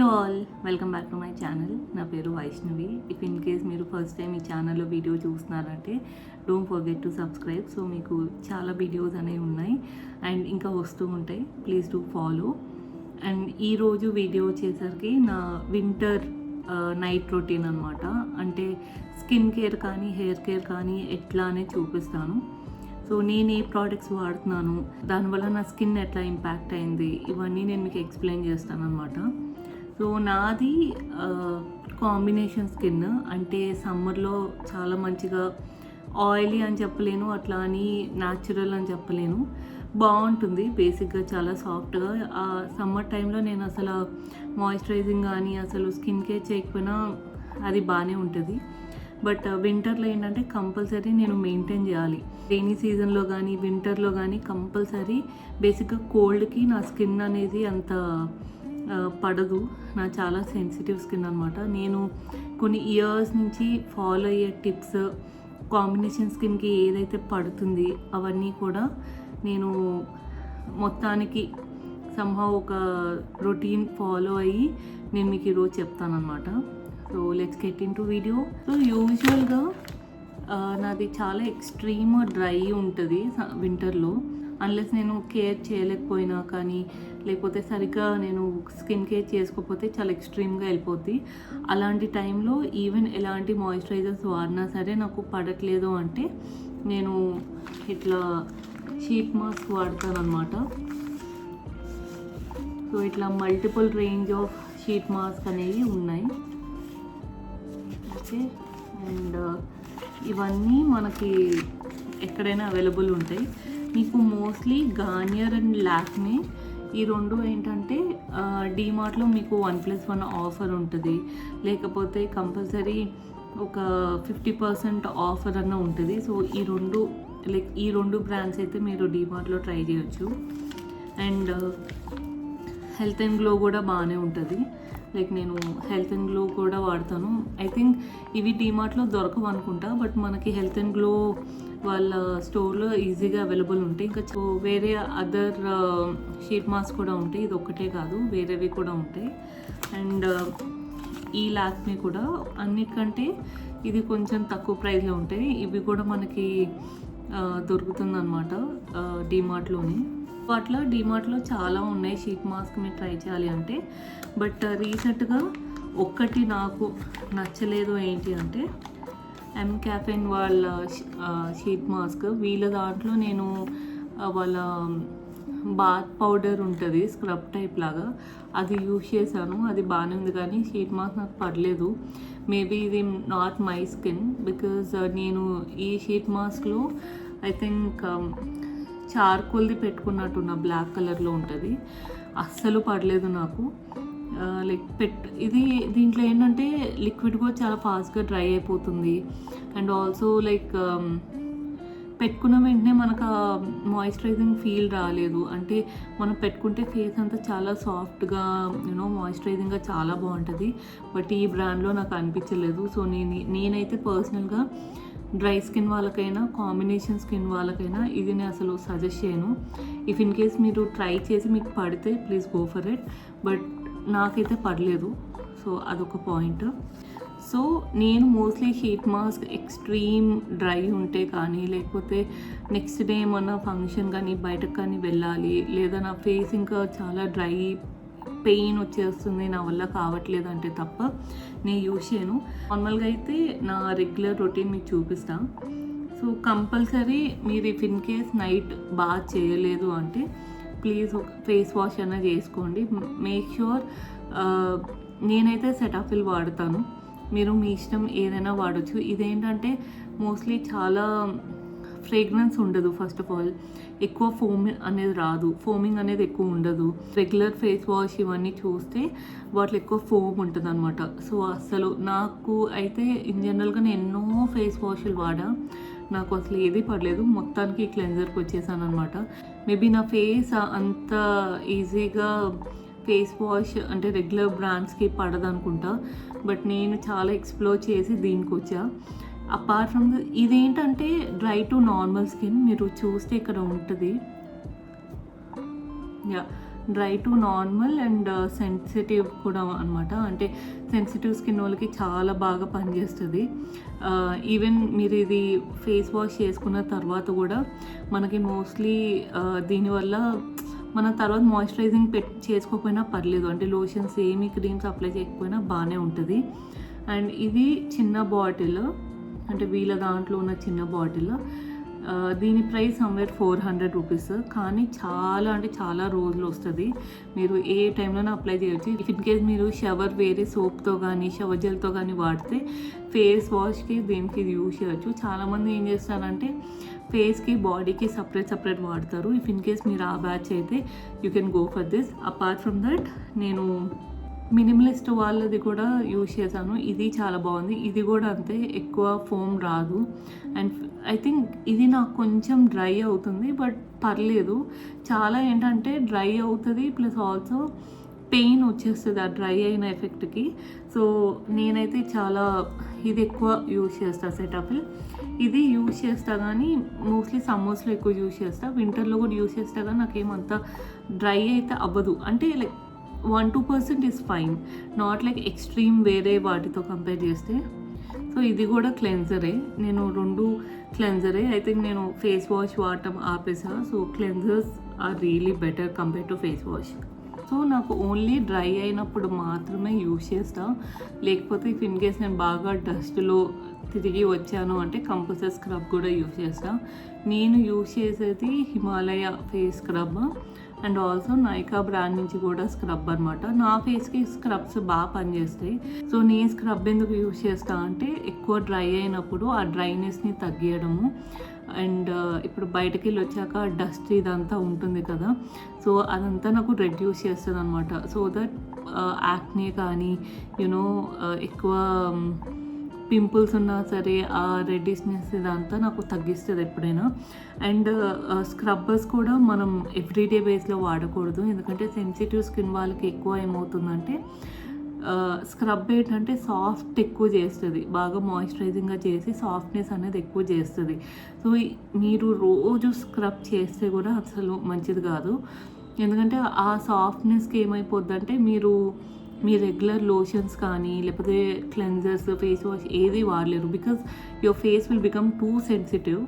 All, welcome back to my channel. నా పేరు Vaishnavi. If in case మీరు ఫస్ట్ టైం ఈ ఛానల్లో వీడియో చూస్తున్నారంటే don't forget to subscribe. So మీకు చాలా వీడియోస్ అనేవి ఉన్నాయి అండ్ ఇంకా వస్తూ ఉంటాయి. Please do follow. అండ్ ఈరోజు వీడియో వచ్చేసరికి నా వింటర్ నైట్ రొటీన్ అనమాట. అంటే స్కిన్ కేర్ కానీ హెయిర్ కేర్ కానీ ఎట్లా అనేది చూపిస్తాను. సో నేను ఏ ప్రోడక్ట్స్ వాడుతున్నాను, దానివల్ల నా స్కిన్ ఎట్లా ఇంపాక్ట్ అయింది, ఇవన్నీ నేను మీకు ఎక్స్ప్లెయిన్ చేస్తాను అనమాట. సో నాది కాంబినేషన్ స్కిన్. అంటే సమ్మర్లో చాలా మంచిగా ఆయిలీ అని చెప్పలేను, అట్లా అని న్యాచురల్ అని చెప్పలేను, బాగుంటుంది బేసిక్గా, చాలా సాఫ్ట్గా. ఆ సమ్మర్ టైంలో నేను అసలు మాయిశ్చరైజింగ్ కానీ అసలు స్కిన్ కేర్ చేయకపోయినా అది బాగానే ఉంటుంది. బట్ వింటర్లో ఏంటంటే కంపల్సరీ నేను మెయింటైన్ చేయాలి. రెయినీ సీజన్లో కానీ వింటర్లో కానీ కంపల్సరీ బేసిక్గా కోల్డ్కి నా స్కిన్ అనేది అంత పడదు. నా చాలా సెన్సిటివ్ స్కిన్ అనమాట. నేను కొన్ని ఇయర్స్ నుంచి ఫాలో అయ్యే టిప్స్, కాంబినేషన్ స్కిన్కి ఏదైతే పడుతుంది అవన్నీ కూడా నేను మొత్తానికి సంహౌ ఒక రొటీన్ ఫాలో అయ్యి నేను మీకు ఈరోజు చెప్తానమాట. So let's get into video. So యూజువల్గా నాది చాలా ఎక్స్ట్రీమ్ డ్రై ఉంటుంది వింటర్లో. అన్లెస్ నేను కేర్ చేయలేకపోయినా కానీ, లేకపోతే సరిగ్గా నేను స్కిన్ కేర్ చేసుకోకపోతే చాలా ఎక్స్ట్రీమ్గా వెళ్ళిపోద్ది. అలాంటి టైంలో ఈవెన్ ఎలాంటి మాయిశ్చరైజర్స్ వాడినా సరే నాకు పడట్లేదు అంటే నేను ఇట్లా షీట్ మాస్క్ వాడతాను అనమాట. సో ఇట్లా multiple range of sheet mask అనేవి ఉన్నాయి. ఓకే, అండ్ ఇవన్నీ మనకి ఎక్కడైనా అవైలబుల్ ఉంటాయి. మీకు మోస్ట్లీ గార్నియర్ అండ్ లాక్మే ఈ రెండు ఏంటంటే డీమార్ట్లో మీకు 1+1 ఆఫర్ ఉంటుంది, లేకపోతే కంపల్సరీ ఒక 50% ఆఫర్ అన్న ఉంటుంది. సో ఈ రెండు బ్రాండ్స్ అయితే మీరు డీమార్ట్లో ట్రై చేయొచ్చు. అండ్ హెల్త్ అండ్ గ్లో కూడా బాగానే ఉంటుంది. లైక్ నేను హెల్త్ అండ్ గ్లో కూడా వాడతాను. ఐ థింక్ ఇవి డీమార్ట్లో దొరకవు అనుకుంటా, బట్ మనకి హెల్త్ అండ్ గ్లో వాళ్ళ స్టోర్లో ఈజీగా అవైలబుల్ ఉంటాయి. ఇంకా వేరే అదర్ షీట్ మాస్క్ కూడా ఉంటాయి, ఇది ఒక్కటే కాదు, వేరేవి కూడా ఉంటాయి. అండ్ ఈ లాక్మీ కూడా అన్నిటికంటే ఇది కొంచెం తక్కువ ప్రైస్లో ఉంటాయి. ఇవి కూడా మనకి దొరుకుతుందన్నమాట డీమార్ట్లోనే. అట్లా డీమార్ట్లో చాలా ఉన్నాయి షీట్ మాస్క్ మీరు ట్రై చేయాలి అంటే. బట్ రీసెంట్గా ఒక్కటి నాకు నచ్చలేదు ఏంటి అంటే ఎంకాఫెయిన్ వాళ్ళ షీట్ మాస్క్. వీళ్ళ దాంట్లో నేను వాళ్ళ బాత్ పౌడర్ ఉంటుంది స్క్రబ్ టైప్ లాగా, అది యూజ్ చేశాను. అది బాగానే ఉంది కానీ షీట్ మాస్క్ నాకు పడలేదు. మేబీ ఇది నాట్ మై స్కిన్, బికాజ్ నేను ఈ షీట్ మాస్క్లో ఐ థింక్ చార్కోల్ది పెట్టుకున్నట్టున్న బ్లాక్ కలర్లో ఉంటుంది, అస్సలు పడలేదు నాకు. లైక్ ఇది దీంట్లో ఏంటంటే లిక్విడ్ కూడా చాలా ఫాస్ట్గా డ్రై అయిపోతుంది. అండ్ ఆల్సో లైక్ పెట్టుకున్న వెంటనే మనకు ఆ మాయిశ్చరైజింగ్ ఫీల్ రాలేదు. అంటే మనం పెట్టుకుంటే ఫేస్ అంతా చాలా సాఫ్ట్గా మాయిశ్చరైజింగ్గా చాలా బాగుంటుంది. బట్ ఈ బ్రాండ్లో నాకు అనిపించలేదు. సో నేనైతే పర్సనల్గా డ్రై స్కిన్ వాళ్ళకైనా కాంబినేషన్ స్కిన్ వాళ్ళకైనా ఇది నేను అసలు సజెస్ట్ చేయను. ఇఫ్ ఇన్ కేస్ మీరు ట్రై చేసి మీకు పడితే please go for it. But నాకైతే పడలేదు. సో అదొక పాయింట్. సో నేను mostly sheet mask extreme dry ఉంటే కానీ, లేకపోతే నెక్స్ట్ డే ఏమన్నా ఫంక్షన్ కానీ బయటకు కానీ వెళ్ళాలి, లేదా నా ఫేస్ ఇంకా చాలా డ్రై పెయిన్ వచ్చేస్తుంది, నా వల్ల కావట్లేదు అంటే తప్ప నేను యూజ్ చేయను. నార్మల్గా అయితే నా రెగ్యులర్ రొటీన్ మీకు చూపిస్తాను. సో కంపల్సరీ మీరు ఇఫ్ ఇన్ కేస్ నైట్ బాగా చేయలేదు అంటే ప్లీజ్ ఫేస్ వాష్ అన్న చేసుకోండి. Make sure. నేనైతే సెటాఫిల్ వాడతాను, మీరు మీ ఇష్టం ఏదైనా వాడచ్చు. ఇదేంటంటే మోస్ట్లీ చాలా ఫ్రేగ్రెన్స్ ఉండదు. ఫస్ట్ ఆఫ్ ఆల్ ఎక్కువ ఫోమింగ్ అనేది ఎక్కువ ఉండదు. రెగ్యులర్ ఫేస్ వాష్ ఇవన్నీ చూస్తే వాటిలో ఎక్కువ ఫోమ్ ఉంటుంది అనమాట. సో అసలు నాకు అయితే ఇన్ జనరల్గా నేను ఎన్నో ఫేస్ వాష్లు వాడా, నాకు అసలు ఏది పడలేదు. మొత్తానికి క్లెన్జర్కి వచ్చేసాను అనమాట. మేబీ నా ఫేస్ అంత ఈజీగా ఫేస్ వాష్ అంటే రెగ్యులర్ బ్రాండ్స్కి పడదనుకుంటా. బట్ నేను చాలా ఎక్స్ప్లోర్ చేసి దీనికి వచ్చా. అపార్ట్ ఫ్రమ్ ఇదేంటంటే డ్రై టు నార్మల్ స్కిన్, మీరు చూస్తే ఇక్కడ ఉంటుంది. Dry to normal and sensitive కూడా అనమాట. అంటే సెన్సిటివ్ స్కిన్ వాళ్ళకి చాలా బాగా పనిచేస్తుంది. ఈవెన్ మీరు ఇది ఫేస్ వాష్ చేసుకున్న తర్వాత కూడా మనకి మోస్ట్లీ దీనివల్ల మన తర్వాత మాయిశ్చరైజింగ్ చేసుకోకపోయినా పర్లేదు, అంటే లోషన్స్ ఏమి క్రీమ్స్ అప్లై చేయకపోయినా బాగానే ఉంటుంది. అండ్ ఇది చిన్న బాటిల్, అంటే వీళ్ళ దాంట్లో ఉన్న చిన్న బాటిల్. దీని ప్రైస్ సమ్వేర్ 400 రూపీస్. కానీ చాలా అంటే చాలా రోజులు వస్తుంది, మీరు ఏ టైంలోనే అప్లై చేయొచ్చు. ఇన్ కేస్ మీరు షవర్ వేరే సోప్తో కానీ షవర్ జెల్తో కానీ వాడితే ఫేస్ వాష్కి దీనికి ఇది యూజ్ చేయొచ్చు. చాలామంది ఏం చేస్తారంటే ఫేస్కి బాడీకి సపరేట్ వాడతారు. ఇన్ కేస్ మీరు ఆ బ్యాచ్ అయితే you can go for this. Apart from that నేను మినిమలిస్ట్ వాళ్ళది కూడా యూజ్ చేశాను, ఇది చాలా బాగుంది. ఇది కూడా అంతే, ఎక్కువ ఫోమ్ రాదు. అండ్ ఐ థింక్ ఇది నాకు కొంచెం డ్రై అవుతుంది, బట్ పర్లేదు. చాలా ఏంటంటే డ్రై అవుతుంది ప్లస్ ఆల్సో పెయిన్ వచ్చేస్తుంది ఆ డ్రై అయిన ఎఫెక్ట్కి. సో నేనైతే చాలా ఇది ఎక్కువ యూజ్ చేస్తాను. సెటఫిల్ ఇది యూజ్ చేస్తా, కానీ మోస్ట్లీ సమ్మర్స్లో ఎక్కువ యూజ్ చేస్తా, వింటర్లో కూడా యూజ్ చేస్తా, కానీ నాకేమంత డ్రై అయితే అవ్వదు. అంటే like 1-2% is fine, not like extreme వేరే వాటితో కంపేర్ చేస్తే. సో ఇది కూడా క్లెన్జరే, నేను 2 క్లెన్జరే. ఐ థింక్ నేను ఫేస్ వాష్ వాడటం ఆపేసా. So cleansers are really better compare to face wash. So నాకు ఓన్లీ డ్రై అయినప్పుడు మాత్రమే యూజ్ చేస్తా, లేకపోతే ఇన్ కేస్ నేను బాగా డస్ట్లో తిరిగి వచ్చాను అంటే కంపల్సరీ స్క్రబ్ కూడా యూజ్ చేస్తా. నేను యూజ్ చేసేది Himalaya face scrub and also Nykaa brand నుంచి కూడా స్క్రబ్ అనమాట. నా ఫేస్కి స్క్రబ్స్ బాగా పనిచేస్తాయి. సో నేను స్క్రబ్ ఎందుకు యూజ్ చేస్తా అంటే ఎక్కువ డ్రై అయినప్పుడు ఆ డ్రైనెస్ని తగ్గియడము, అండ్ ఇప్పుడు బయటకి వెళ్ళి వచ్చాక డస్ట్ ఇదంతా ఉంటుంది కదా, సో అదంతా నాకు రెడ్యూస్ చేస్తుంది అనమాట. సో దట్ యాక్నే కానీ యూనో ఎక్కువ పింపుల్స్ ఉన్నా సరే ఆ రెడ్డిష్నెస్ ఇదంతా నాకు తగ్గిస్తుంది ఎప్పుడైనా. అండ్ స్క్రబ్బర్స్ కూడా మనం ఎవ్రీడే బేస్లో వాడకూడదు, ఎందుకంటే సెన్సిటివ్ స్కిన్ వాళ్ళకి ఎక్కువ ఏమవుతుందంటే స్క్రబ్ ఏంటంటే సాఫ్ట్ ఎక్కువ చేస్తుంది, బాగా మాయిశ్చరైజింగ్గా చేసి సాఫ్ట్నెస్ అనేది ఎక్కువ చేస్తుంది. సో మీరు రోజు స్క్రబ్ చేస్తే కూడా అసలు మంచిది కాదు, ఎందుకంటే ఆ సాఫ్ట్నెస్కి ఏమైపోద్దంటే మీరు మీ రెగ్యులర్ లోషన్స్ కానీ లేకపోతే క్లెన్జర్స్ ఫేస్ వాష్ ఏది వాడలేరు, because your face will become too sensitive.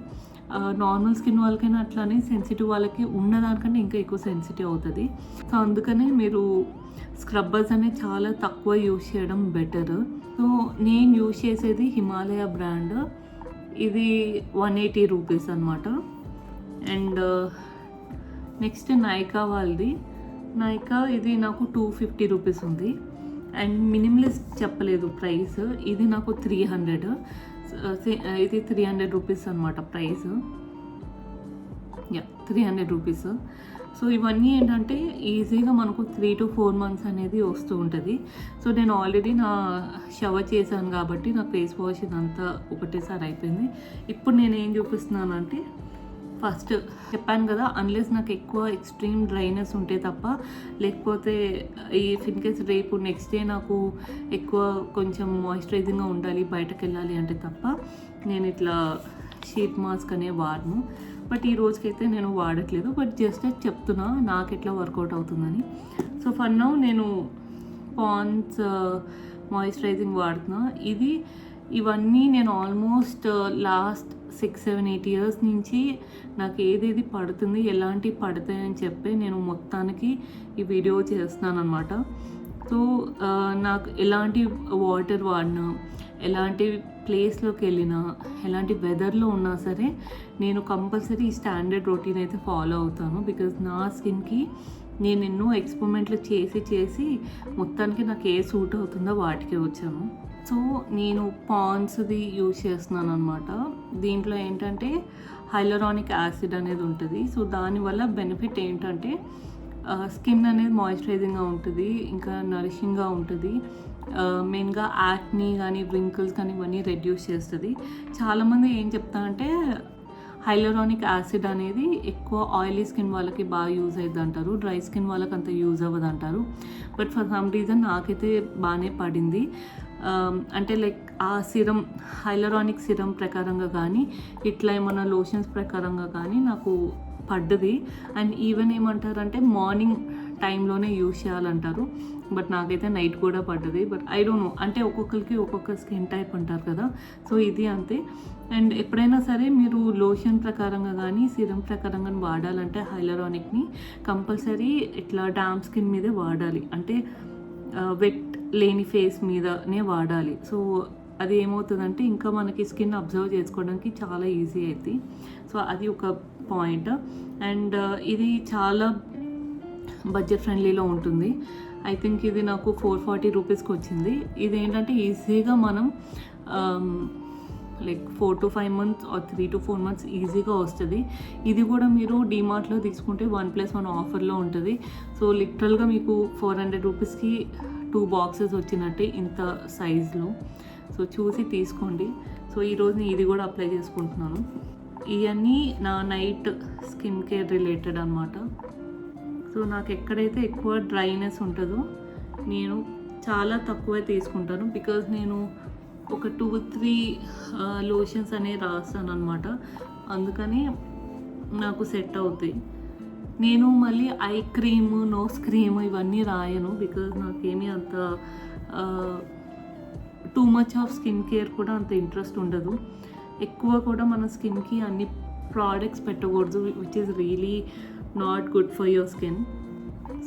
Normal skin వాళ్ళకైనా అట్లానే, సెన్సిటివ్ వాళ్ళకి ఉన్నదానికంటే ఇంకా ఎక్కువ సెన్సిటివ్ అవుతుంది. సో అందుకనే మీరు స్క్రబ్బర్స్ అనేది చాలా తక్కువ యూజ్ చేయడం బెటర్. సో నేను యూజ్ చేసేది హిమాలయ బ్రాండ్, ఇది 180 రూపీస్ అనమాట. అండ్ నెక్స్ట్ నైకా వాళ్ళది, నైకా ఇది నాకు 250 రూపీస్ ఉంది. అండ్ మినిమలిస్ట్ చెప్పలేదు ప్రైస్, ఇది నాకు 300, ఇది 300 రూపీస్ అనమాట ప్రైస్. 300 రూపీస్. సో ఇవన్నీ ఏంటంటే ఈజీగా మనకు 3 to 4 months అనేది వస్తూ ఉంటుంది. సో నేను ఆల్రెడీ నా షవర్ చేశాను కాబట్టి నా ఫేస్ వాష్ ఇదంతా ఒకటేసారి అయిపోయింది. ఇప్పుడు నేను ఏం చూపిస్తున్నానంటే, ఫస్ట్ చెప్పాను కదా, అన్లెస్ నాకు ఎక్కువ ఎక్స్ట్రీమ్ డ్రైనెస్ ఉంటే తప్ప, లేకపోతే ఈ ఇన్ కేస్ రేపు నెక్స్ట్ డే నాకు ఎక్కువ కొంచెం మాయిశ్చరైజింగ్గా ఉండాలి, బయటకు వెళ్ళాలి అంటే తప్ప నేను ఇట్లా షీట్ మాస్క్ అనే వాడను. బట్ ఈ రోజుకైతే నేను వాడట్లేదు, బట్ జస్ట్ చెప్తున్నా నాకు ఎట్లా వర్కౌట్ అవుతుందని. సో ఫర్ నౌ నేను పాండ్స్ మాయిశ్చరైజింగ్ వాడుతున్నా. ఇవన్నీ నేను ఆల్మోస్ట్ లాస్ట్ 6-7-8 years నుంచి నాకు ఏదేది పడుతుంది, ఎలాంటి పడతాయని చెప్పి నేను మొత్తానికి ఈ వీడియో చేస్తున్నాను అనమాట. సో నాకు ఎలాంటి వాటర్ వాడినా, ఎలాంటి ప్లేస్లోకి వెళ్ళినా, ఎలాంటి వెదర్లో ఉన్నా సరే నేను కంపల్సరీ ఈ స్టాండర్డ్ రొటీన్ అయితే ఫాలో అవుతాను. బికాజ్ నా స్కిన్కి నేను ఎన్నో ఎక్స్పెరిమెంట్లు చేసి మొత్తానికి నాకు ఏ సూట్ అవుతుందో వాటికే వచ్చాను. సో నేను పాండ్స్ది యూజ్ చేస్తున్నాను అనమాట. దీంట్లో ఏంటంటే హైలరానిక్ యాసిడ్ అనేది ఉంటుంది. సో దానివల్ల బెనిఫిట్ ఏంటంటే స్కిన్ అనేది మాయిశ్చరైజింగ్గా ఉంటుంది, ఇంకా నరిషింగ్గా ఉంటుంది. మెయిన్గా యాక్నీ కానీ వ్రింకిల్స్ కానీ ఇవన్నీ రెడ్యూస్ చేస్తుంది. చాలామంది ఏం చెప్తారంటే హైలరానిక్ యాసిడ్ అనేది ఎక్కువ ఆయిలీ స్కిన్ వాళ్ళకి బాగా యూజ్ అవుతుంది అంటారు, డ్రై స్కిన్ వాళ్ళకి అంత యూజ్ అవ్వదు అంటారు. బట్ ఫర్ సమ్ రీజన్ నాకైతే బాగానే పడింది. అంటే లైక్ ఆ సిరం, హైలరానిక్ సిరం ప్రకారంగా కానీ ఇట్లా ఏమన్నా లోషన్స్ ప్రకారంగా కానీ నాకు పడ్డది. అండ్ ఈవెన్ ఏమంటారంటే మార్నింగ్ టైంలోనే యూజ్ చేయాలంటారు. బట్ నాకైతే నైట్ కూడా పడ్డది. బట్ ఐ డోంట్ నో, అంటే ఒక్కొక్కరికి ఒక్కొక్క స్కిన్ టైప్ అంటారు కదా, సో ఇది అంతే. అండ్ ఎప్పుడైనా సరే మీరు లోషన్ ప్రకారంగా కానీ సిరం ప్రకారంగా వాడాలంటే హైలరానిక్ని కంపల్సరీ ఇట్లా డామ్ స్కిన్ మీదే వాడాలి, అంటే వెట్ లేని ఫేస్ మీదనే వాడాలి. సో అది ఏమవుతుందంటే ఇంకా మనకి స్కిన్ అబ్జర్వ్ చేసుకోవడానికి చాలా ఈజీ అవుతుంది. సో అది ఒక పాయింట్. అండ్ ఇది చాలా బడ్జెట్ ఫ్రెండ్లీలో ఉంటుంది. ఐ థింక్ ఇది నాకు 440 రూపీస్కి వచ్చింది. ఇది ఏంటంటే ఈజీగా మనం like 4 to 5 months or 3 to 4 months ఈజీగా వస్తుంది. ఇది కూడా మీరు డిమార్ట్లో తీసుకుంటే 1+1 ఆఫర్లో ఉంటుంది. సో లిటరల్గా మీకు 400 రూపీస్కి 2 బాక్సెస్ వచ్చినట్టే ఇంత సైజులో. సో చూసి తీసుకోండి. సో ఈరోజు నేను ఇది కూడా అప్లై చేసుకుంటున్నాను. ఇవన్నీ నా నైట్ స్కిన్ కేర్ రిలేటెడ్ అనమాట. సో నాకు ఎక్కడైతే ఎక్కువ డ్రైనెస్ ఉంటుందో నేను చాలా తక్కువే తీసుకుంటాను, బికాజ్ నేను ఒక 2-3 లోషన్స్ అనేవి రాస్తాను అనమాట. అందుకని నాకు సెట్ అవుతాయి. నేను మళ్ళీ ఐ క్రీమ్, నోస్ క్రీమ్ ఇవన్నీ రాయను, బికాజ్ నాకేమీ అంత too much of skin care కూడా అంత ఇంట్రెస్ట్ ఉండదు. ఎక్కువ కూడా మన స్కిన్కి అన్ని ప్రోడక్ట్స్ పెట్టకూడదు, which is really not good for your skin.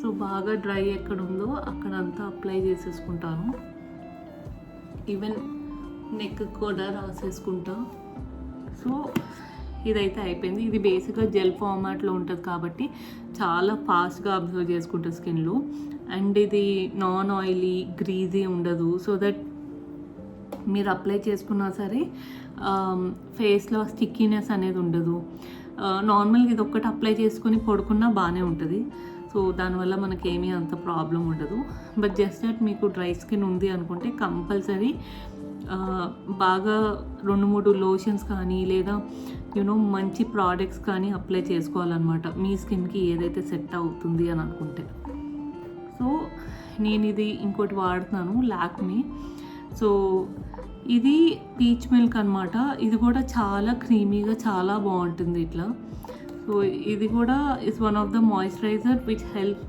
So బాగా డ్రై ఎక్కడ ఉందో అక్కడంతా అప్లై చేసేసుకుంటాను. ఈవెన్ నెక్ కూడా రాసేసుకుంటా. సో ఇదైతే అయిపోయింది. ఇది బేసిక్గా జెల్ ఫార్మాట్లో ఉంటుంది కాబట్టి చాలా ఫాస్ట్గా అబ్జర్వ్ చేసుకుంటుంది స్కిన్లో. అండ్ ఇది నాన్ ఆయిలీ, గ్రీజీ ఉండదు. సో దట్ మీరు అప్లై చేసుకున్నా సరే ఫేస్లో స్టిక్కీనెస్ అనేది ఉండదు. నార్మల్గా ఇది ఒక్కటి అప్లై చేసుకొని పడుకున్నా బాగానే ఉంటుంది. సో దానివల్ల మనకేమీ అంత ప్రాబ్లం ఉండదు. బట్ జస్ట్ దట్ మీకు డ్రై స్కిన్ ఉంది అనుకుంటే కంపల్సరీ బాగా 2-3 లోషన్స్ కానీ లేదా మంచి ప్రోడక్ట్స్ కానీ అప్లై చేసుకోవాలన్నమాట, మీ స్కిన్కి ఏదైతే సెట్ అవుతుంది అని అనుకుంటే. సో నేను ఇది ఇంకోటి వాడుతున్నాను, లాక్మీ. సో ఇది పీచ్ మిల్క్ అనమాట. ఇది కూడా చాలా క్రీమీగా చాలా బాగుంటుంది ఇట్లా. సో ఇది కూడా is one of the moisturiser which help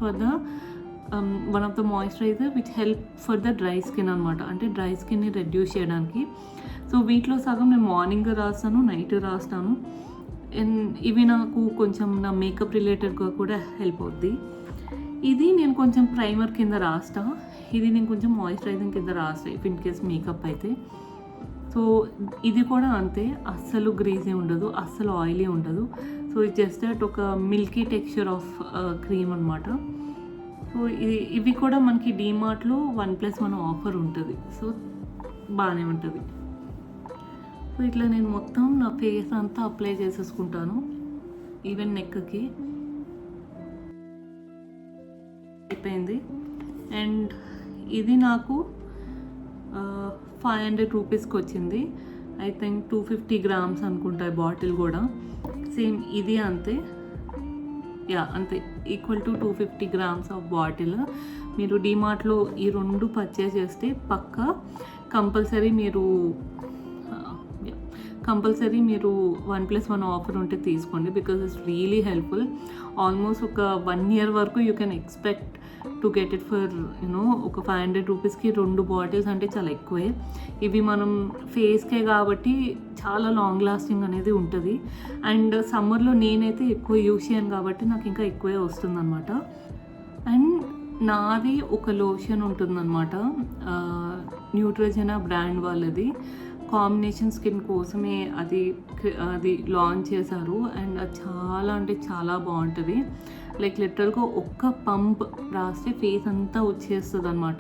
for the dry skin అనమాట, అంటే డ్రై స్కిన్ని రెడ్యూస్ చేయడానికి. సో వీటిలో సగం నేను మార్నింగ్ రాస్తాను, నైట్ రాస్తాను. అండ్ ఇవి నాకు కొంచెం నా మేకప్ రిలేటెడ్గా కూడా హెల్ప్ అవుద్ది. ఇది నేను కొంచెం ప్రైమర్ కింద రాస్తా, ఇది నేను కొంచెం మాయిశ్చరైజింగ్ కింద రాస్తా ఇఫ్ ఇన్ కేస్ మేకప్ అయితే. సో ఇది కూడా అంతే, అస్సలు గ్రీజీ ఉండదు, అస్సలు ఆయిలీ ఉండదు. సో ఇది జస్ట్ దట్ ఒక మిల్కీ టెక్స్చర్ ఆఫ్ క్రీమ్ అనమాట. సో ఇవి కూడా మనకి డీమార్ట్లో 1+1 ఆఫర్ ఉంటుంది. సో బాగానే ఉంటుంది. సో ఇట్లా నేను మొత్తం నా ఫేస్ అంతా అప్లై చేసేసుకుంటాను, ఈవెన్ నెక్కి. అయిపోయింది. అండ్ ఇది నాకు 500 రూపీస్కి వచ్చింది. ఐ థింక్ 250 grams అనుకుంటా బాటిల్ కూడా. సేమ్ ఇది అంతే, అంతే, equal to 250 grams of bottle. మీరు డిమార్ట్లో ఈ 2 పర్చేస్ చేస్తే పక్కా కంపల్సరీ మీరు 1+1 ఆఫర్ ఉంటే తీసుకోండి, because it's really helpful. Almost ఒక 1 year వరకు you can expect to get it for ఒక 500 రూపీస్కి 2 బాటిల్స్ అంటే చాలా ఎక్కువే. ఇవి మనం ఫేస్కే కాబట్టి చాలా లాంగ్ లాస్టింగ్ అనేది ఉంటుంది. అండ్ సమ్మర్లో నేనైతే ఎక్కువ యూజ్ చేయను కాబట్టి నాకు ఇంకా ఎక్కువే వస్తుందన్నమాట. అండ్ నాది ఒక లోషన్ ఉంటుందన్నమాట, న్యూట్రోజెనా బ్రాండ్ వాళ్ళది. కాంబినేషన్ స్కిన్ కోసమే అది లాంచ్ చేశారు. అండ్ అది చాలా అంటే చాలా బాగుంటుంది. లైక్ లిటరల్గా ఒక్క పంప్ రాస్తే ఫేస్ అంతా వచ్చేస్తుంది అనమాట.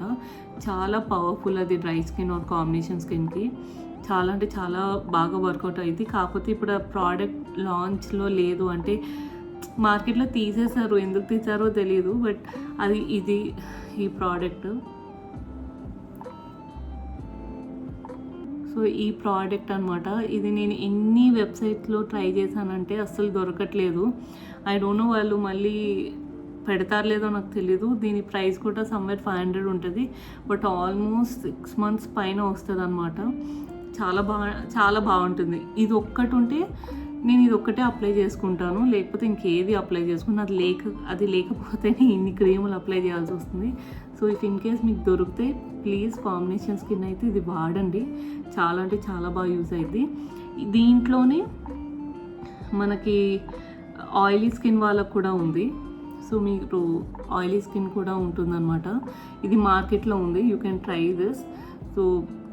చాలా పవర్ఫుల్ అది డ్రై స్కిన్ ఆర్ కాంబినేషన్ స్కిన్కి. చాలా అంటే చాలా బాగా వర్కౌట్ అయింది. కాకపోతే ఇప్పుడు ఆ ప్రోడక్ట్ లాంచ్లో లేదు, అంటే మార్కెట్లో తీసేశారు, ఎందుకు తీసారో తెలియదు. బట్ ఇది ఈ ప్రోడక్ట్. సో ఈ ప్రోడక్ట్ అనమాట. ఇది నేను ఎన్ని వెబ్సైట్స్లో ట్రై చేశానంటే అస్సలు దొరకట్లేదు. ఐ డోంట్ నో వాళ్ళు మళ్ళీ పెడతారు లేదో నాకు తెలీదు. దీని ప్రైస్ కూడా సమ్వేర్ 500 ఉంటుంది. బట్ ఆల్మోస్ట్ 6 months పైన వస్తుంది అనమాట. చాలా బాగుంటుంది. ఇది ఒక్కటి ఉంటే నేను ఇది ఒక్కటే అప్లై చేసుకుంటాను, లేకపోతే ఇంకేది అప్లై చేసుకుని అది లేకపోతేనే ఇన్ని క్రీములు అప్లై చేయాల్సి వస్తుంది. సో ఇఫ్ ఇన్ కేస్ మీకు దొరికితే ప్లీజ్ కాంబినేషన్ స్కిన్ అయితే ఇది వాడండి, చాలా అంటే చాలా బాగా యూజ్ అయింది. దీంట్లోనే మనకి ఆయిలీ స్కిన్ వాళ్ళకు కూడా ఉంది. సో మీకు ఆయిలీ స్కిన్ కూడా ఉంటుందన్నమాట. ఇది మార్కెట్లో ఉంది, you can try this. So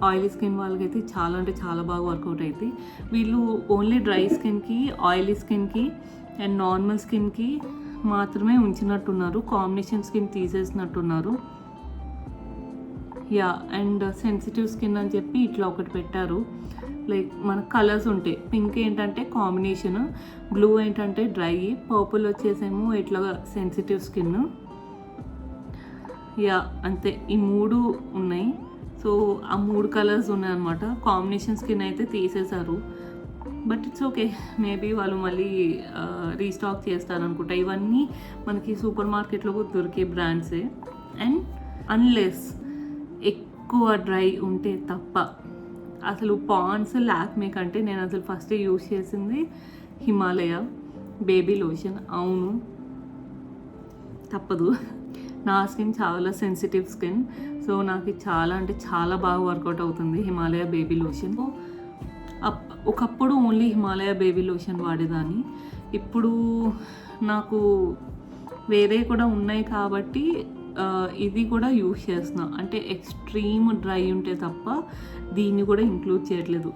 oily skin వాళ్ళకైతే చాలా అంటే చాలా బాగా వర్కౌట్ అవుతాయి. వీళ్ళు ఓన్లీ డ్రై స్కిన్కి, ఆయిలీ స్కిన్కి అండ్ నార్మల్ స్కిన్కి మాత్రమే ఉంచినట్టున్నారు, కాంబినేషన్ స్కిన్ తీసేసినట్టున్నారు. యా, అండ్ సెన్సిటివ్ స్కిన్ అని చెప్పి ఇట్లా ఒకటి పెట్టారు. లైక్ మన కలర్స్ ఉంటాయి, పింక్ ఏంటంటే కాంబినేషన్, బ్లూ ఏంటంటే డ్రై, పర్పుల్ వచ్చేసేమో ఇట్లా సెన్సిటివ్ స్కిన్. యా అంతే, ఈ 3 ఉన్నాయి. సో ఆ 3 కలర్స్ ఉన్నాయన్నమాట. కాంబినేషన్ స్కిన్ అయితే తీసేశారు, బట్ ఇట్స్ ఓకే, మేబీ వాళ్ళు మళ్ళీ రీస్టాక్ చేస్తారనుకుంటా. ఇవన్నీ మనకి సూపర్ మార్కెట్లో దొరికే బ్రాండ్సే. అండ్ అన్లెస్ ఎక్కువ డ్రై ఉంటే తప్ప, అసలు పాండ్స్ లాక్మే కంటే నేను అసలు ఫస్ట్ యూజ్ చేసింది హిమాలయ బేబీ లోషన్. అవును, తప్పదు, నా స్కిన్ చాలా సెన్సిటివ్ స్కిన్. సో నాకు చాలా అంటే చాలా బాగా వర్కౌట్ అవుతుంది హిమాలయ బేబీ లోషన్. ఒకప్పుడు ఓన్లీ హిమాలయ బేబీ లోషన్ వాడేదాన్ని, ఇప్పుడు నాకు వేరే కూడా ఉన్నాయి కాబట్టి ఇది కూడా యూజ్ చేస్తున్నా. అంటే ఎక్స్ట్రీమ్ డ్రై ఉంటే తప్ప దీన్ని కూడా ఇంక్లూడ్ చేయట్లేదు.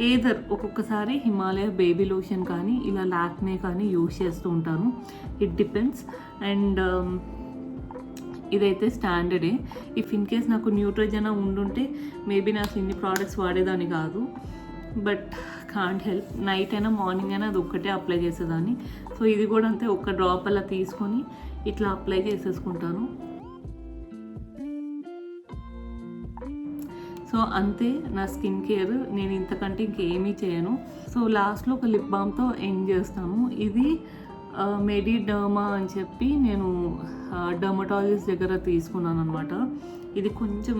ఏదర్ ఒక్కొక్కసారి హిమాలయ బేబీ లోషన్ కానీ ఇలా లాక్మే కానీ యూజ్ చేస్తూ ఉంటాను, ఇట్ డిపెండ్స్. అండ్ ఇదైతే స్టాండర్డే. ఇఫ్ ఇన్ కేస్ నాకు న్యూట్రిజనా ఉండుంటే మేబీ నాకు ఇన్ని ప్రోడక్ట్స్ వాడేదాన్ని కాదు, బట్ కాంట్ హెల్ప్. నైట్ అయినా మార్నింగ్ అయినా అది ఒక్కటే అప్లై చేసేదాన్ని. సో ఇది కూడా అంతే, ఒక డ్రాప్ అలా తీసుకొని ఇట్లా అప్లై చేసేసుకుంటాను. సో అంతే నా స్కిన్ కేర్, నేను ఇంతకంటే ఇంకేమీ చేయను. సో లాస్ట్లో ఒక లిప్ బామ్తో ఎండ్ చేస్తాను. ఇది మెడిడర్మా అని చెప్పి నేను డర్మటాలజిస్ట్ దగ్గర తీసుకున్నాను అనమాట. ఇది కొంచెం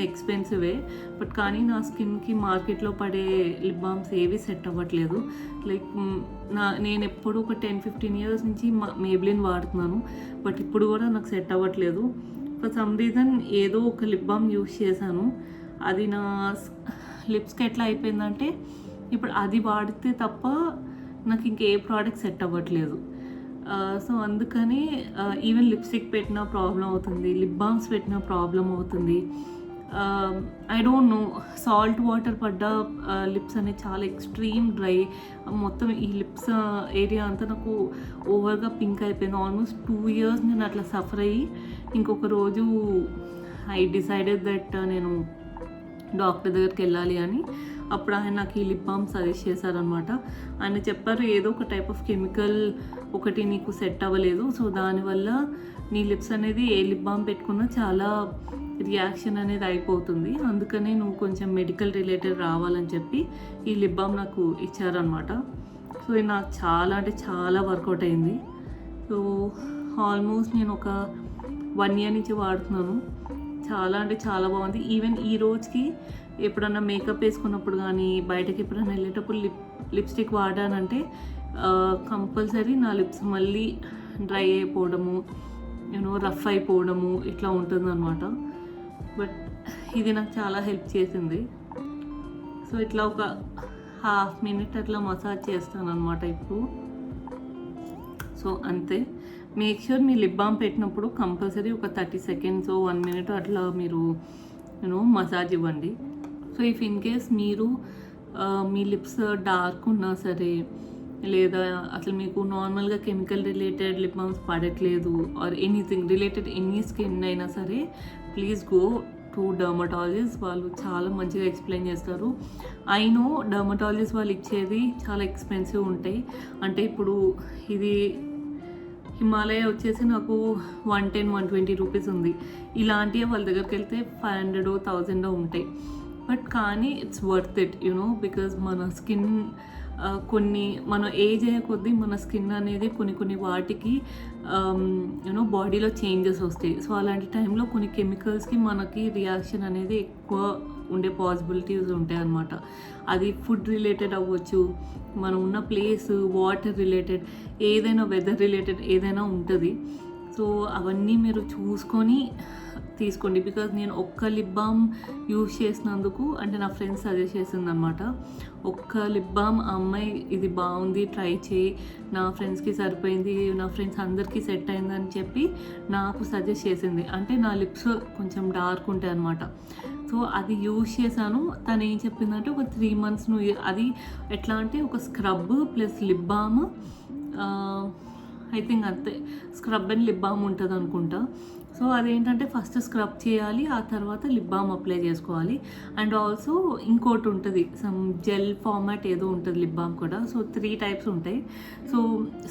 ఎక్స్పెన్సివే, బట్ కానీ నా స్కిన్కి మార్కెట్లో పడే లిప్ బామ్స్ ఏవి సెట్ అవ్వట్లేదు. లైక్ నేను ఎప్పుడు ఒక 10-15 ఇయర్స్ నుంచి మేబ్లిన్ వాడుతున్నాను, బట్ ఇప్పుడు కూడా నాకు సెట్ అవ్వట్లేదు. ఫర్ సమ్ రీజన్ ఏదో ఒక లిప్ బామ్ యూజ్ చేశాను, అది నా లిప్స్కి ఎట్లా అయిపోయిందంటే ఇప్పుడు అది వాడితే తప్ప నాకు ఇంకే ప్రోడక్ట్ సెట్ అవ్వట్లేదు. సో అందుకని ఈవెన్ లిప్స్టిక్ పెట్టినా ప్రాబ్లం అవుతుంది, లిప్ బామ్స్ పెట్టినా ప్రాబ్లం అవుతుంది. I don't know, salt water పడ్డ లిప్స్ అనేవి చాలా ఎక్స్ట్రీమ్ డ్రై, మొత్తం ఈ లిప్స్ ఏరియా అంతా నాకు ఓవర్గా పింక్ అయిపోయింది. ఆల్మోస్ట్ 2 years నేను అట్లా సఫర్ అయ్యి ఇంకొక రోజు ఐ డిసైడెడ్ దట్ నేను డాక్టర్ దగ్గరికి వెళ్ళాలి అని. అప్పుడు ఆయన నాకు ఈ లిప్ బామ్ సజెస్ట్ చేశారనమాట. ఆయన చెప్పారు ఏదో ఒక టైప్ ఆఫ్ కెమికల్ ఒకటి నీకు సెట్ అవ్వలేదు, సో దానివల్ల నీ లిప్స్ అనేది ఏ లిప్ బామ్ పెట్టుకున్నా చాలా రియాక్షన్ అనేది అయిపోతుంది, అందుకనే నువ్వు కొంచెం మెడికల్ రిలేటెడ్ రావాలని చెప్పి ఈ లిప్ బామ్ నాకు ఇచ్చారనమాట. సో ఇది నాకు చాలా అంటే చాలా వర్కౌట్ అయింది. సో ఆల్మోస్ట్ నేను ఒక 1 year నుంచి వాడుతున్నాను, చాలా అంటే చాలా బాగుంది. ఈవెన్ ఈ రోజుకి ఎప్పుడన్నా మేకప్ వేసుకున్నప్పుడు కానీ బయటకి ఎప్పుడైనా వెళ్ళేటప్పుడు లిప్స్టిక్ వాడానంటే కంపల్సరీ నా లిప్స్ మళ్ళీ డ్రై అయిపోవడము, రఫ్ అయిపోవడము ఇట్లా ఉంటుందన్నమాట. బట్ ఇది నాకు చాలా హెల్ప్ చేసింది. సో ఇట్లా ఒక 1/2 minute అట్లా మసాజ్ చేస్తాను అనమాట ఇప్పుడు. సో అంతే, మేక్ ష్యూర్ మీ లిప్ బామ్ పెట్టినప్పుడు కంపల్సరీ ఒక 30 seconds 1 minute అట్లా మీరు మసాజ్ ఇవ్వండి. సో ఇఫ్ ఇన్ కేస్ మీరు మీ లిప్స్ డార్క్ ఉన్నా సరే, లేదా అసలు మీకు నార్మల్గా కెమికల్ రిలేటెడ్ లిప్ బామ్స్ పడట్లేదు or anything related any skin అయినా సరే, ప్లీజ్ గో టు డర్మటాలజిస్ట్. వాళ్ళు చాలా మంచిగా ఎక్స్ప్లెయిన్ చేస్తారు. ఐ నో డర్మటాలజిస్ట్ వాళ్ళు ఇచ్చేది చాలా ఎక్స్పెన్సివ్ ఉంటాయి. అంటే ఇప్పుడు ఇది హిమాలయ వచ్చేసి నాకు 110-120 రూపీస్ ఉంది. ఇలాంటివి వాళ్ళ దగ్గరికి వెళ్తే 500-1000 ఉంటాయి. బట్ కానీ ఇట్స్ వర్త్ ఇట్ బికాజ్ మన స్కిన్ మన ఏజ్ అయ్యే కొద్దీ మన స్కిన్ అనేది కొన్ని వాటికి బాడీలో చేంజెస్ వస్తాయి. సో అలాంటి టైంలో కొన్ని కెమికల్స్కి మనకి రియాక్షన్ అనేది ఎక్కువ ఉండే పాసిబిలిటీస్ ఉంటాయి అన్నమాట. అది ఫుడ్ రిలేటెడ్ అవ్వచ్చు, మనం ఉన్న ప్లేస్, వాటర్ రిలేటెడ్, ఏదైనా వెదర్ రిలేటెడ్ ఏదైనా ఉంటుంది. సో అవన్నీ మీరు చూసుకొని తీసుకోండి. బికాజ్ నేను ఒక్క లిప్ బామ్ యూజ్ చేసినందుకు, అంటే నా ఫ్రెండ్స్ సజెస్ట్ చేసిందనమాట, ఒక్క లిప్ బామ్ ఆ అమ్మాయి ఇది బాగుంది ట్రై చేయి, నా ఫ్రెండ్స్కి సరిపోయింది, నా ఫ్రెండ్స్ అందరికీ సెట్ అయిందని చెప్పి నాకు సజెస్ట్ చేసింది. అంటే నా లిప్స్ కొంచెం డార్క్ ఉంటాయి అనమాట. సో అది యూజ్ చేశాను. తను ఏం చెప్పిందంటే ఒక 3 months నువ్వు అది ఎట్లా అంటే ఒక scrub plus lip balm, I think అంతే, స్క్రబ్ అండ్ లిప్ బామ్ ఉంటుంది అనుకుంటా. సో అదేంటంటే ఫస్ట్ స్క్రబ్ చేయాలి, ఆ తర్వాత లిప్ బామ్ అప్లై చేసుకోవాలి. అండ్ ఆల్సో ఇంకోటి ఉంటుంది, సమ్ జెల్ ఫార్మాట్ ఏదో ఉంటుంది లిప్ బామ్ కూడా. సో 3 types ఉంటాయి. సో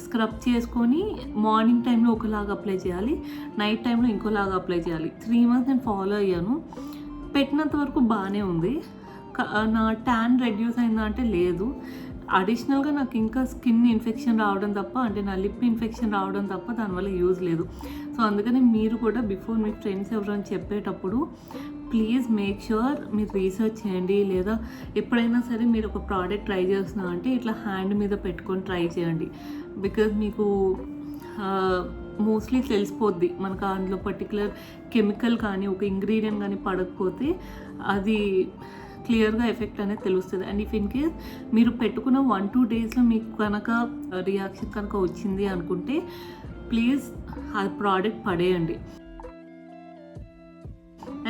స్క్రబ్ చేసుకొని మార్నింగ్ టైంలో ఒకలాగా అప్లై చేయాలి, నైట్ టైంలో ఇంకోలాగా అప్లై చేయాలి. 3 months నేను ఫాలో అయ్యాను. పెట్టినంత వరకు బాగానే ఉంది. నా ట్యాన్ రెడ్యూస్ అయిందా అంటే లేదు. అడిషనల్గా నాకు ఇంకా స్కిన్ ఇన్ఫెక్షన్ రావడం తప్ప, అంటే నా లిప్ ఇన్ఫెక్షన్ రావడం తప్ప దానివల్ల యూజ్ లేదు. సో అందుకని మీరు కూడా బిఫోర్ మీ ఫ్రెండ్స్ ఎవరైనా చెప్పేటప్పుడు ప్లీజ్ మేక్ ష్యూర్ మీరు రీసెర్చ్ చేయండి. లేదా ఎప్పుడైనా సరే మీరు ఒక ప్రోడక్ట్ ట్రై చేస్తున్నా అంటే ఇట్లా హ్యాండ్ మీద పెట్టుకొని ట్రై చేయండి. బికాజ్ మీకు మోస్ట్లీ తెలిసిపోద్ది మనకు అందులో పర్టికులర్ కెమికల్ కానీ ఒక ఇంగ్రీడియంట్ కానీ పడకపోతే అది క్లియర్గా ఎఫెక్ట్ అనేది తెలుస్తుంది. అండ్ ఇఫ్ ఇన్ కేస్ మీరు పెట్టుకున్న 1-2 daysలో మీకు కనుక రియాక్షన్ కనుక వచ్చింది అనుకుంటే ప్లీజ్ ఆ ప్రోడక్ట్ పడేయండి.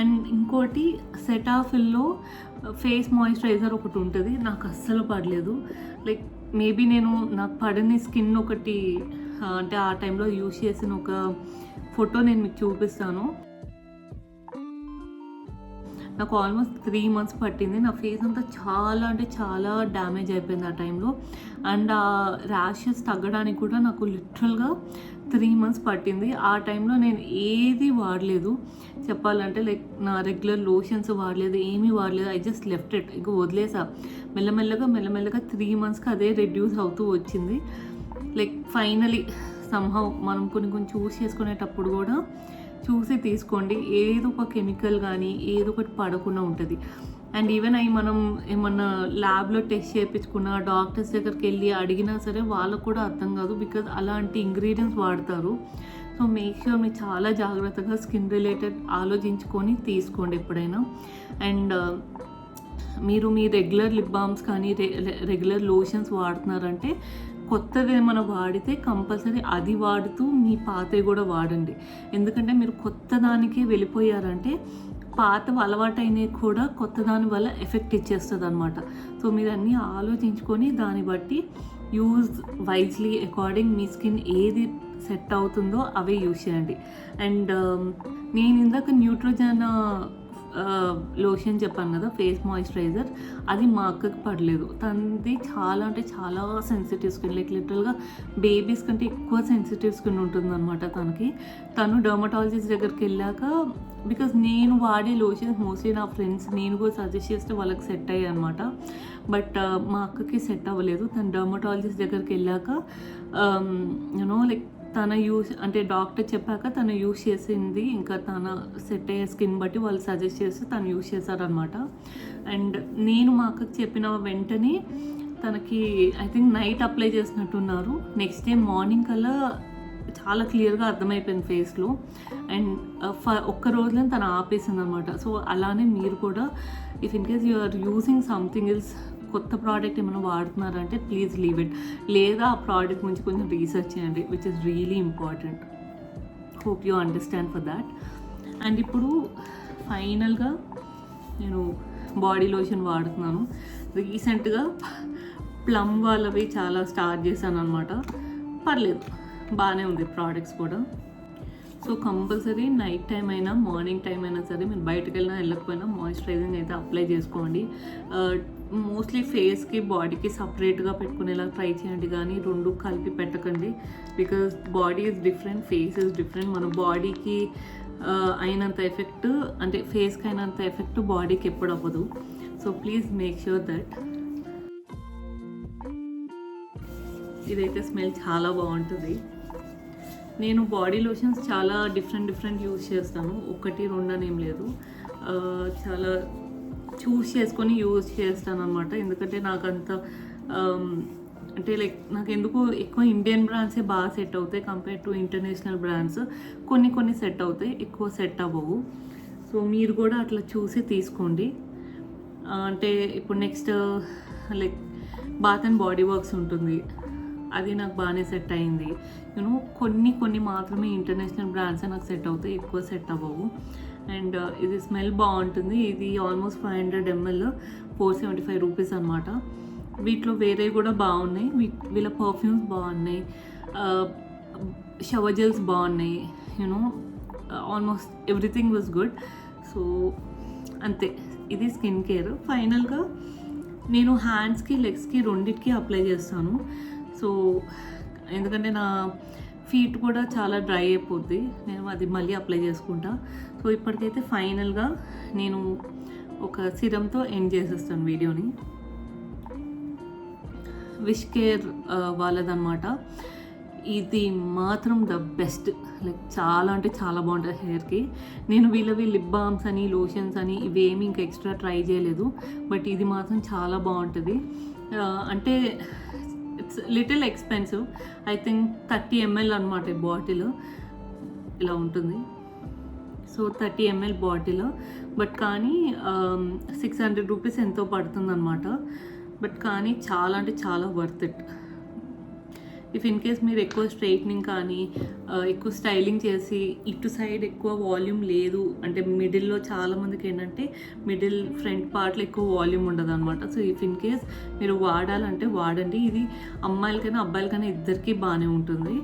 అండ్ ఇంకోటి సెటాఫిల్లో ఫేస్ మాయిశ్చరైజర్ ఒకటి ఉంటుంది, నాకు అస్సలు పడలేదు. లైక్ మేబీ నేను నాకు పడని స్కిన్ ఒకటి, అంటే ఆ టైంలో యూజ్ చేసిన ఒక ఫోటో నేను మీకు చూపిస్తాను. నాకు ఆల్మోస్ట్ 3 months పట్టింది. నా ఫేస్ అంతా చాలా అంటే చాలా డ్యామేజ్ అయిపోయింది ఆ టైంలో. అండ్ ఆ ర్యాషెస్ తగ్గడానికి కూడా నాకు లిటరల్గా 3 months పట్టింది. ఆ టైంలో నేను ఏది వాడలేదు చెప్పాలంటే, లైక్ నా రెగ్యులర్ లోషన్స్ వాడలేదు, ఏమీ వాడలేదు. ఐ జస్ట్ లెఫ్ట్ ఇట్, ఇక వదిలేసా. మెల్లమెల్లగా 3 monthsకి అదే రెడ్యూస్ అవుతూ వచ్చింది. లైక్ ఫైనలీ సమ్హౌ మనం కొన్ని చూస్ చేసుకునేటప్పుడు కూడా చూసి తీసుకోండి. ఏదో ఒక కెమికల్ కానీ ఏదో ఒకటి పడకుండా ఉంటుంది. అండ్ ఈవెన్ అవి మనం ఏమన్నా ల్యాబ్లో టెస్ట్ చేయించుకున్న డాక్టర్స్ దగ్గరికి వెళ్ళి అడిగినా సరే వాళ్ళకు కూడా అర్థం కాదు, బికాజ్ అలాంటి ఇంగ్రీడియంట్స్ వాడతారు. సో మేక్ ష్యూర్ మీరు చాలా జాగ్రత్తగా స్కిన్ రిలేటెడ్ ఆలోచించుకొని తీసుకోండి ఎప్పుడైనా. అండ్ మీరు మీ రెగ్యులర్ లిప్ బామ్స్ కానీ రెగ్యులర్ లోషన్స్ వాడుతున్నారంటే కొత్తది ఏమైనా వాడితే కంపల్సరీ అది వాడుతూ మీ పాతవి కూడా వాడండి. ఎందుకంటే మీరు కొత్త దానికే వెళ్ళిపోయారంటే పాత అలవాటైనవి కూడా కొత్త దాని వల్ల ఎఫెక్ట్ ఇచ్చేస్తుంది అనమాట. సో మీరు అన్నీ ఆలోచించుకొని దాన్ని బట్టి యూజ్ వైజ్లీ అకార్డింగ్ మీ స్కిన్ ఏది సెట్ అవుతుందో అవే యూజ్ చేయండి. అండ్ నేను ఇందాక న్యూట్రోజన్ లోషన్ చెప్పాను కదా, ఫేస్ మాయిశ్చరైజర్, అది మా అక్కకి పడలేదు. తనది చాలా అంటే చాలా సెన్సిటివ్ స్కిన్, లైక్ లిటరల్గా బేబీస్ కంటే ఎక్కువ సెన్సిటివ్ స్కిన్ ఉంటుందన్నమాట తనకి. తను డర్మటాలజిస్ట్ దగ్గరికి వెళ్ళాక, బికాజ్ నేను వాడే లోషన్స్ మోస్ట్లీ నా ఫ్రెండ్స్ నేను కూడా సజెస్ట్ చేస్తే వాళ్ళకి సెట్ అయ్యాయి అనమాట. బట్ మా అక్కకి సెట్ అవ్వలేదు. తను డర్మటాలజిస్ట్ దగ్గరికి వెళ్ళాక లైక్ తన యూస్ అంటే డాక్టర్ చెప్పాక తను యూస్ చేసింది, ఇంకా తన సెట్ అయ్యే స్కిన్ బట్టి వాళ్ళు సజెస్ట్ చేసి తను యూస్ చేశారనమాట. అండ్ నేను మా అక్కకి చెప్పిన వెంటనే తనకి ఐ థింక్ నైట్ అప్లై చేసినట్టున్నారు, నెక్స్ట్ డే మార్నింగ్ కల్లా చాలా క్లియర్గా అర్థమైపోయింది ఫేస్లో. అండ్ ఒక్క రోజులో తను ఆపేసింది అనమాట. సో అలానే మీరు కూడా if in case you are using something else, కొత్త ప్రోడక్ట్ ఏమైనా వాడుతున్నారంటే ప్లీజ్ లీవ్ ఇట్. లేదా ఆ ప్రోడక్ట్ గురించి కొంచెం రీసెర్చ్ చేయండి, which is really important. Hope you understand for that. And ఇప్పుడు ఫైనల్గా నేను బాడీ లోషన్ వాడుతున్నాను. రీసెంట్గా ప్లమ్ వాళ్ళవి చాలా స్టార్ట్ చేశాను అనమాట. పర్లేదు, బాగానే ఉంది ప్రోడక్ట్స్ కూడా. సో కంపల్సరీ నైట్ టైం అయినా మార్నింగ్ టైం అయినా సరే మీరు బయటకు వెళ్ళినా వెళ్ళకపోయినా మాయిశ్చరైజింగ్ అయితే అప్లై చేసుకోండి. మోస్ట్లీ ఫేస్కి బాడీకి సపరేట్గా పెట్టుకునేలా ట్రై చేయండి, కానీ రెండు కలిపి పెట్టకండి. Because body is different, face is different. మన బాడీకి అయినంత ఎఫెక్ట్, అంటే ఫేస్కి అయినంత ఎఫెక్ట్ బాడీకి ఎప్పుడు అవ్వదు. So please make sure that. ఇదైతే స్మెల్ చాలా బాగుంటుంది. నేను బాడీ లోషన్స్ చాలా డిఫరెంట్ యూజ్ చేస్తాను, 1-2 అనేం లేదు. చాలా చూస్ చేసుకొని యూజ్ చేస్తాను అనమాట. ఎందుకంటే నాకు అంత అంటే లైక్ నాకు ఎందుకు ఎక్కువ ఇండియన్ బ్రాండ్సే బాగా సెట్ అవుతాయి కంపేర్ టు ఇంటర్నేషనల్ బ్రాండ్స్. కొన్ని సెట్ అవుతాయి, ఎక్కువ సెట్ అవ్వవు. సో మీరు కూడా అట్లా చూసి తీసుకోండి. అంటే ఇప్పుడు next like Bath and Body Works ఉంటుంది, అది నాకు బాగానే సెట్ అయింది. యూనో కొన్ని మాత్రమే ఇంటర్నేషనల్ బ్రాండ్స్ నాకు సెట్ అవుతాయి, ఎక్కువ సెట్ అవ్వవు. అండ్ ఇది స్మెల్ బాగుంటుంది. ఇది ఆల్మోస్ట్ 500 ml 475 రూపీస్ అనమాట. వీటిలో వేరే కూడా బాగున్నాయి, వీళ్ళ పర్ఫ్యూమ్స్ బాగున్నాయి, షవర్ జెల్స్ బాగున్నాయి. You know almost everything was good. So అంతే, ఇది స్కిన్ కేర్. ఫైనల్గా నేను హ్యాండ్స్కి లెగ్స్కి రెండింటికి అప్లై చేస్తాను. సో ఎందుకంటే నా ఫీట్ కూడా చాలా డ్రై అయిపోద్ది, నేను అది మళ్ళీ అప్లై చేసుకుంటా. సో ఇప్పటికైతే ఫైనల్గా నేను ఒక సిరమ్తో ఎండ్ చేసేస్తాను వీడియోని. విష్ కేర్ వాళ్ళదన్నమాట. ఇది మాత్రం ద బెస్ట్, లైక్ చాలా అంటే చాలా బాగుంటుంది హెయిర్కి. నేను వీళ్ళవి లిప్ బామ్స్ అని లోషన్స్ అని ఇవేమి ఇంకా ఎక్స్ట్రా ట్రై చేయలేదు, బట్ ఇది మాత్రం చాలా బాగుంటుంది. అంటే it's little expensive, I think 30 ml అనమాట ఈ బాటిల్. ఇలా ఉంటుంది. సో 30 ml బాటిల్, బట్ కానీ 600 రూపీస్ ఎంతో పడుతుంది అనమాట. బట్ కానీ చాలా అంటే చాలా worth it. If in case మీరు ఎక్కువ స్ట్రైట్నింగ్ కానీ ఎక్కువ స్టైలింగ్ చేసి ఇటు సైడ్ ఎక్కువ వాల్యూమ్ లేదు అంటే, మిడిల్లో చాలామందికి ఏంటంటే మిడిల్ ఫ్రంట్ పార్ట్లో ఎక్కువ వాల్యూమ్ ఉండదు అనమాట. సో ఇఫ్ ఇన్ కేస్ మీరు వాడాలంటే వాడండి. ఇది అమ్మాయిలకైనా అబ్బాయిలకైనా ఇద్దరికీ బాగానే ఉంటుంది.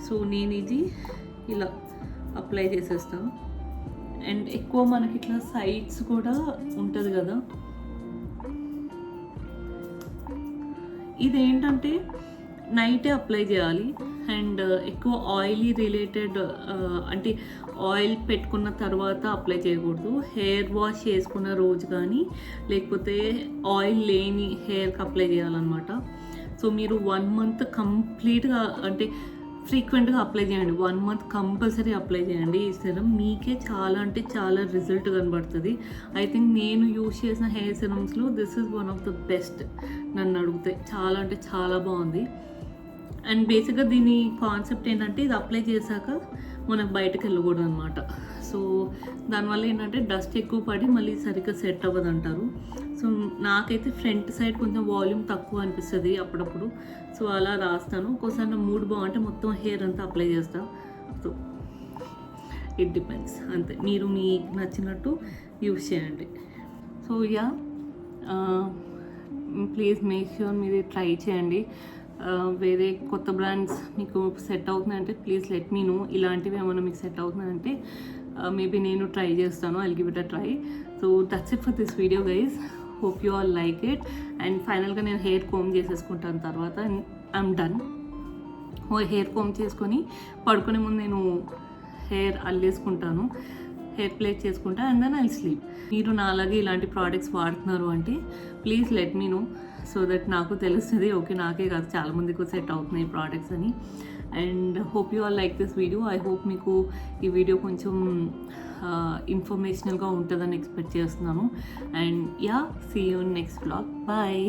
సో నేను ఇది ఇలా అప్లై చేసేస్తాను. అండ్ ఎక్కువ మనకి ఇట్లా సైడ్స్ కూడా ఉంటుంది కదా, ఇదేంటంటే నైటే అప్లై చేయాలి. అండ్ ఎక్కువ ఆయిలీ రిలేటెడ్ అంటే ఆయిల్ పెట్టుకున్న తర్వాత అప్లై చేయకూడదు. హెయిర్ వాష్ చేసుకున్న రోజు కానీ లేకపోతే ఆయిల్ లేని హెయిర్కి అప్లై చేయాలన్నమాట. సో మీరు 1 month కంప్లీట్గా అంటే ఫ్రీక్వెంట్గా అప్లై చేయండి. 1 month కంపల్సరీ అప్లై చేయండి. ఈ సిరమ్ మీకే చాలా అంటే చాలా రిజల్ట్ కనబడుతుంది. ఐ థింక్ నేను యూజ్ చేసిన హెయిర్ సిరమ్స్లో this is one of the best నన్ను అడిగితే. చాలా అంటే చాలా బాగుంది. అండ్ బేసిక్గా దీని కాన్సెప్ట్ ఏంటంటే ఇది అప్లై చేశాక మనకు బయటకు వెళ్ళకూడదు అనమాట. సో దానివల్ల ఏంటంటే డస్ట్ ఎక్కువ పడి మళ్ళీ సరిగ్గా సెట్ అవ్వదు అంటారు. సో నాకైతే ఫ్రంట్ సైడ్ కొంచెం వాల్యూమ్ తక్కువ అనిపిస్తుంది అప్పుడప్పుడు. సో అలా రాస్తాను. ఒక్కోసారి నా మూడ్ బాగుంటే మొత్తం హెయిర్ అంతా అప్లై చేస్తాను. సో ఇట్ డిపెండ్స్, అంతే. మీరు మీకు నచ్చినట్టు యూస్ చేయండి. So yeah, please make sure మీరు ట్రై చేయండి. వేరే కొత్త బ్రాండ్స్ మీకు సెట్ అవుతున్నాయంటే ప్లీజ్ లెట్ మీ నో. ఇలాంటివి ఏమైనా మీకు సెట్ అవుతున్నాయంటే మేబీ నేను ట్రై చేస్తాను. I'll give it a try. So that's it for this video guys. Hope you all like it. And ఫైనల్గా నేను హెయిర్ కోమ్ చేసేసుకుంటాను తర్వాత ఐఎమ్ డన్. హెయిర్ కోమ్ చేసుకొని పడుకునే ముందు నేను హెయిర్ అల్లేసుకుంటాను, హెయిర్ ప్లేట్ చేసుకుంటా, అండ్ దెన్ ఐల్ స్లీప్. మీరు నా అలాగే ఇలాంటి ప్రోడక్ట్స్ వాడుతున్నారు అంటే please let me know, so that నాకు తెలుస్తుంది ఓకే నాకే కాదు చాలామందికి సెట్ అవుతున్నాయి ఈ ప్రోడక్ట్స్ అని. And hope you all like this video. I hope మీకు ఈ వీడియో కొంచెం ఇన్ఫర్మేషనల్గా ఉంటుందని ఎక్స్పెక్ట్ చేస్తున్నాను. And yeah, see you next vlog. Bye.